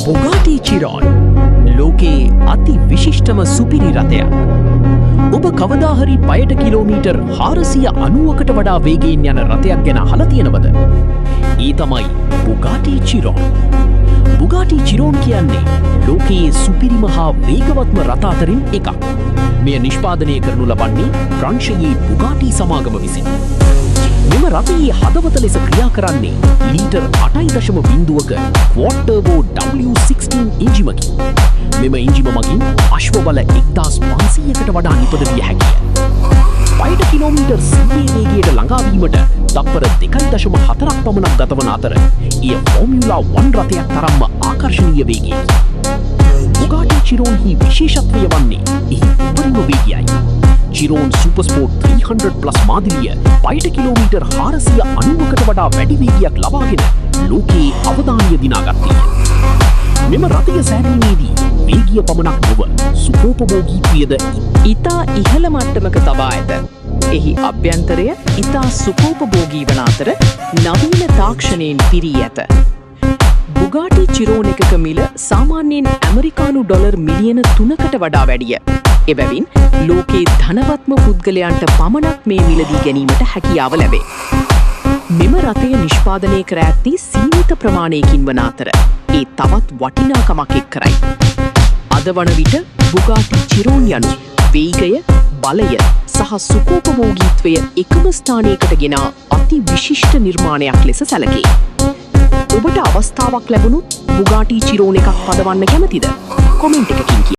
Bugatti Chiron ලෝකයේ අති විශිෂ්ටම සුපිරි රථයක්. ඔබ කවදා හරි පයට කිලෝමීටර් 490කට වඩා වේගයෙන් යන රථයක් ගැන අහලා තියෙනවද? ඒ තමයි Bugatti Chiron. Bugatti Chiron කියන්නේ ලෝකයේ සුපිරිම හා වේගවත්ම රථ අතරින් එකක්. මෙය නිෂ්පාදනය කරනු ලබන්නේ ප්‍රංශයේ Bugatti සමාගම විසින්. මෙම රථයේ හදවත ලෙස ක්‍රියා කරන්නේ ලීටර් 8.0ක quad turbo W16 එන්ජිමකි. මෙම එන්ජිම මගින් අශ්ව බල 1500කට වඩා නිපද විය හැකිය. පයට කිලෝමීටර් 100 වේගයට ළඟාවීමට තප්පර 2.4ක් පමණක් ගතවන අතර එය ෆෝමියුලා 1 රථයක් තරම්ම ආකර්ශනීය වේගයකි. Bugatti Chiron හි විශේෂත්වය වන්නේ එහි උපරිම වේගයයි. Chiron Super Sport 300+ මාදිලිය පයට කිලෝමීටර් 490කට වඩා වැඩි වේගයක් ලබාගෙන ලෝකයේ අවධානය දිනාගත්තේය. මෙම රථය සෑදීමේදී වේගිය පමණක් නොව සුඛෝපභෝගීත්වයද ඉතා ඉහළ මට්ටමක තබා ඇත. එහි අභ්‍යන්තරය ඉතා සුඛෝපභෝගී වන අතර නවීන තාක්ෂණයෙන් පිරී ඇත. Bugatti Chiron එකක මිල සාමාන්‍යයෙන් ඇමරිකානු ඩොලර් මිලියන 3කට වඩා වැඩිය. එබැවින් ලෝකයේ ධනවත්ම පුද්ගලයන්ට පමණක් මේ මිලදී ගැනීමට හැකියාව ලැබේ. මෙම රථය නිෂ්පාදනය කර ඇත්තේ සීමිත ප්‍රමාණයකින් වන අතර ඒ තවත් වටිනාකමක් එක් කරයි. අද වන විට Bugatti Chiron යනු වේගය, බලය සහ සුඛෝපභෝගීත්වය එකම ස්ථානයකට ගෙන අති විශිෂ්ට නිර්මාණයක් ලෙස සැලකේ. ඔබට අවස්ථාවක් ලැබුණොත් Bugatti Chiron එකක් පදවන්න කැමතිද? කොමෙන්ට් එකකින්